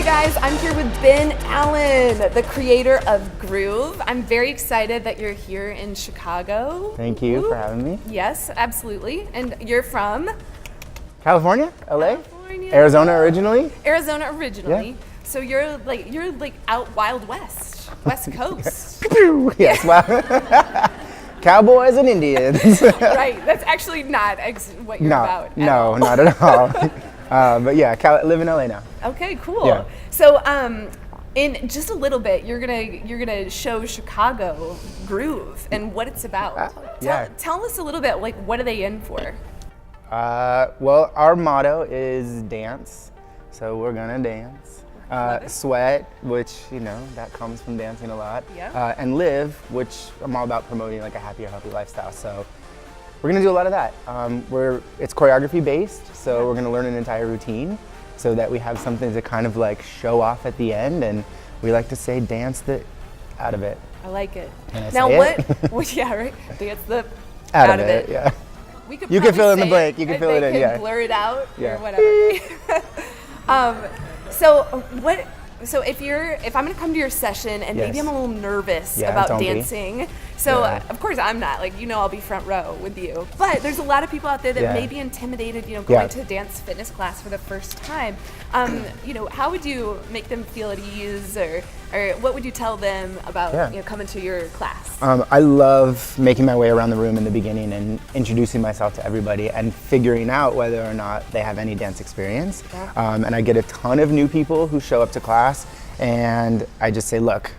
guys, I'm here with Ben Allen, the creator of Groove. I'm very excited that you're here in Chicago. Thank you for having me. Yes, absolutely. And you're from? California, LA, California. Arizona originally. Arizona originally. Yeah. So you're like out Wild West, West Coast. Yes, wow. Cowboys and Indians. Right, that's actually not what you're about. No, not at all. But yeah, live in LA now. Okay, cool. Yeah. So, in just a little bit, you're gonna show Chicago Groove and what it's about. Yeah. Tell us a little bit. Like, what are they in for? Well, our motto is dance, so we're gonna dance. Sweat, which that comes from dancing a lot. Yeah. And live, which I'm all about promoting like a happier, healthy lifestyle. So we're gonna do a lot of that. It's choreography based, so we're gonna learn an entire routine so that we have something to kind of like show off at the end, and we like to say dance the out of it. I like it. Can I now say what? Yeah, right. Dance the out of it. Yeah. We could you can fill in the say blank. You can fill it in. Yeah. Blur it out Yeah. or whatever. So if I'm gonna come to your session and maybe Yes. I'm a little nervous Yeah, about don't be. dancing, so Yeah. Of course I'm not. Like, I'll be front row with you. But there's a lot of people out there that Yeah. may be intimidated, going Yeah. to a dance fitness class for the first time. How would you make them feel at ease, or what would you tell them about coming to your class? I love making my way around the room in the beginning and introducing myself to everybody and figuring out whether or not they have any dance experience. Yeah. And I get a ton of new people who show up to class, and I just say, look,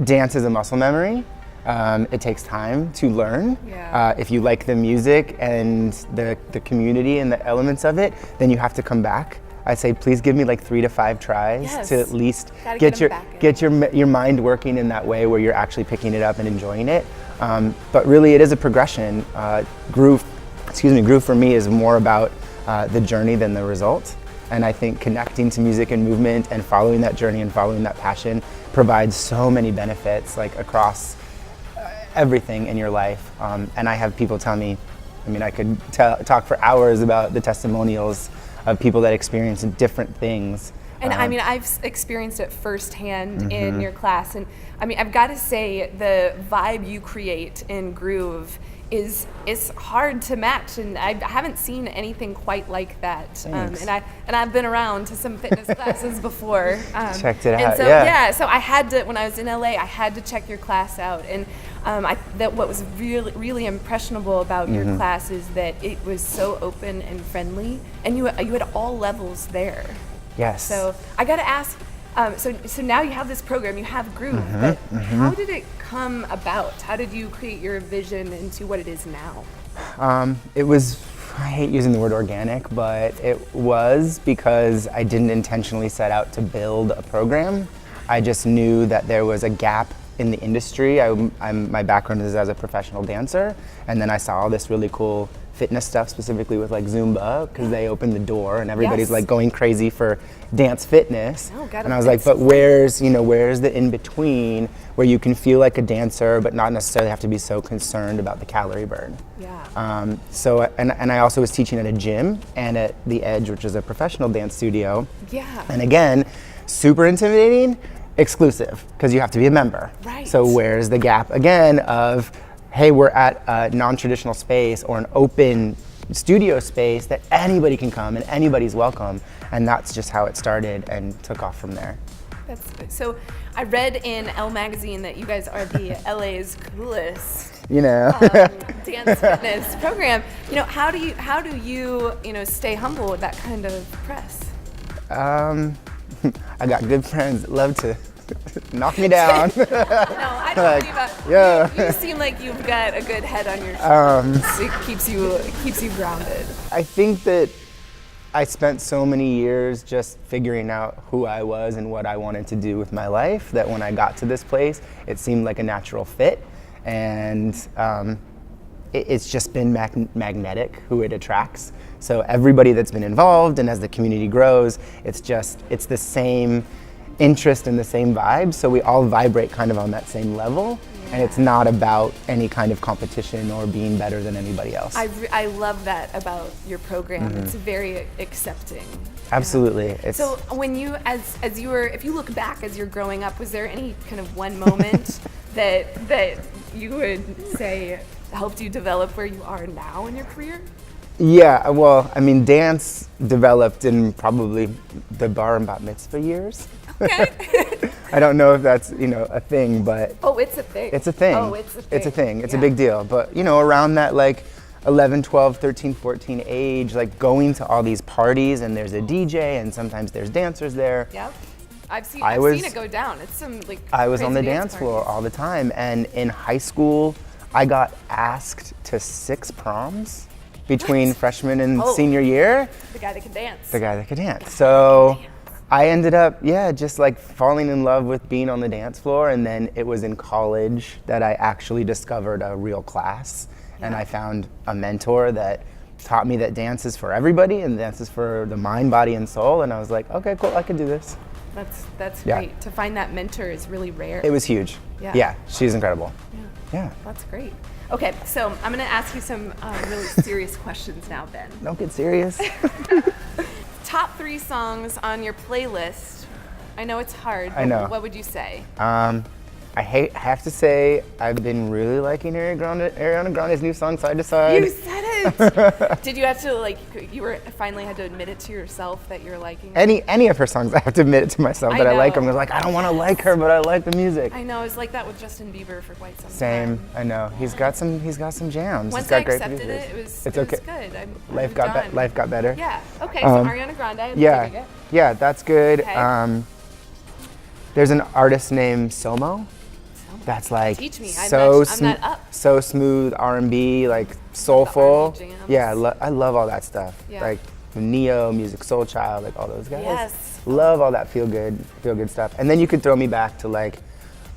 dance is a muscle memory. It takes time to learn. Yeah. If you like the music and the community and the elements of it, then you have to come back. I say, please give me like 3 to 5 tries to at least get your mind working in that way where you're actually picking it up and enjoying it. But really, it is a progression. Groove for me is more about the journey than the result. And I think connecting to music and movement and following that journey and following that passion provides so many benefits, like across everything in your life. And I have people tell me, I could talk for hours about the testimonials of people that experience different things. And I've experienced it firsthand in your class, and I've got to say the vibe you create in Groove is hard to match, and I haven't seen anything quite like that. And I've been around to some fitness classes before. Checked it out. And so, yeah. So I had to, when I was in LA, I had to check your class out, and what was really, really impressionable about your class is that it was so open and friendly, and you had all levels there. Yes. So I got to ask. So now you have this program, you have Groove, but how did it come about? How did you create your vision into what it is now? It was, I hate using the word organic, but it was because I didn't intentionally set out to build a program. I just knew that there was a gap in the industry. My background is as a professional dancer, and then I saw all this really cool fitness stuff, specifically with like Zumba, because they opened the door and everybody's like going crazy for dance fitness. And I was like, but where's the in between where you can feel like a dancer but not necessarily have to be so concerned about the calorie burn? Yeah. So I also was teaching at a gym and at The Edge, which is a professional dance studio. Yeah. And again, super intimidating, exclusive, because you have to be a member. Right. So where's the gap again of, hey, we're at a non-traditional space or an open studio space that anybody can come and anybody's welcome, and that's just how it started and took off from there. That's good. So I read in Elle magazine that you guys are the LA's coolest dance fitness program. How do you stay humble with that kind of press? I got good friends that love to knock me down. No, I don't believe that. Yeah. You seem like you've got a good head on your shoulders. It keeps you grounded. I think that I spent so many years just figuring out who I was and what I wanted to do with my life that when I got to this place, it seemed like a natural fit. And it's just been magnetic who it attracts. So everybody that's been involved, and as the community grows, it's the same interest and the same vibe, so we all vibrate kind of on that same level, and it's not about any kind of competition or being better than anybody else. I love that about your program. It's very accepting. Absolutely. So when you, as you were, if you look back as you're growing up, was there any kind of one moment that you would say helped you develop where you are now in your career? Yeah, well, I mean, dance developed in probably the bar and bat mitzvah years. Okay. I don't know if that's, a thing, but... Oh, it's a thing. It's a thing. Oh, it's a thing. It's a thing. It's a big deal. But, around that, 11, 12, 13, 14 age, going to all these parties, and there's a DJ, and sometimes there's dancers there. Yep. I've seen it go down. It's some, I was on the dance floor all the time, and in high school, I got asked to 6 proms between freshman and senior year. The guy that can dance. The guy that could dance. So I ended up, just falling in love with being on the dance floor. And then it was in college that I actually discovered a real class. Yeah. And I found a mentor that taught me that dance is for everybody and dance is for the mind, body, and soul. And I was like, okay, cool, I can do this. That's great. To find that mentor is really rare. It was huge. Yeah, she's incredible. Yeah. That's great. Okay, so I'm going to ask you some really serious questions now, Ben. Don't get serious. Top 3 songs on your playlist. I know it's hard, but I know. What would you say? I have to say, I've been really liking Ariana Grande's new song, Side to Side. You said it! Did you have to, finally had to admit it to yourself that you're liking it? Any of her songs, I have to admit it to myself that I like them. I was like, I don't want to like her, but I like the music. I know, it's like that with Justin Bieber for quite some time. Same, I know. He's got some jams. Once he's got I great accepted producers. it, it was good. Life got better. Yeah, okay, so Ariana Grande. Yeah, that's good. Okay. There's an artist named Somo. That's Teach me. I'm not up. So smooth, R&B, soulful. The R&B jams. Yeah, I love all that stuff. Yeah. Neo, Music Soul Child, all those guys. Yes. Love all that feel good stuff. And then you could throw me back to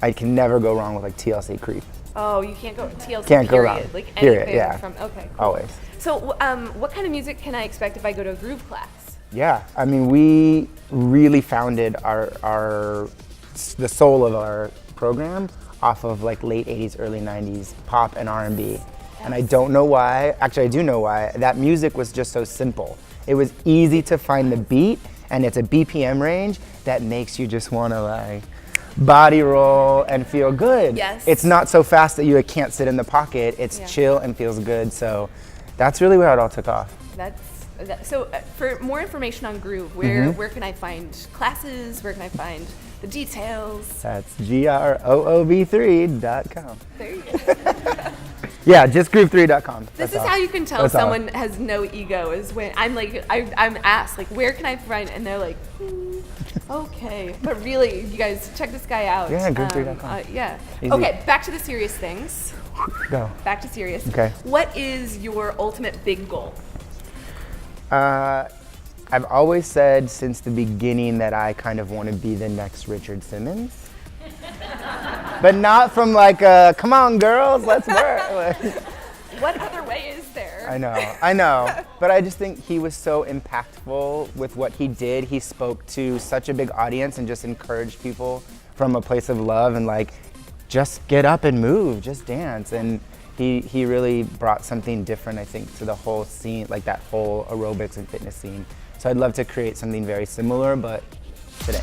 I can never go wrong with TLC Creep. Oh, you can't go TLC. Can't period. go wrong. Anything period, yeah. from okay. Cool. Always. So, what kind of music can I expect if I go to a groove class? Yeah, I mean, we really founded the soul of our program off of late 80s, early 90s pop and R&B. Yes. And I don't know why, actually I do know why, that music was just so simple. It was easy to find the beat, and it's a BPM range that makes you just want to body roll and feel good. Yes. It's not so fast that you can't sit in the pocket, it's chill and feels good, so that's really where it all took off. So for more information on Groove, where can I find classes, where can I find the details? That's groov3.com. There you go. Yeah, just groov3.com. This is how you can tell someone has no ego, is when I'm I'm asked, where can I find, and they're like, okay. But really, you guys, check this guy out. Yeah, groov3.com. Yeah. Easy. Okay, back to the serious things. Go. Back to serious. Okay. What is your ultimate big goal? I've always said since the beginning that I kind of want to be the next Richard Simmons. But not from come on girls, let's work. What other way is there? I know. But I just think he was so impactful with what he did. He spoke to such a big audience and just encouraged people from a place of love and just get up and move, just dance. And he really brought something different, I think, to the whole scene, that whole aerobics and fitness scene. So I'd love to create something very similar, but today.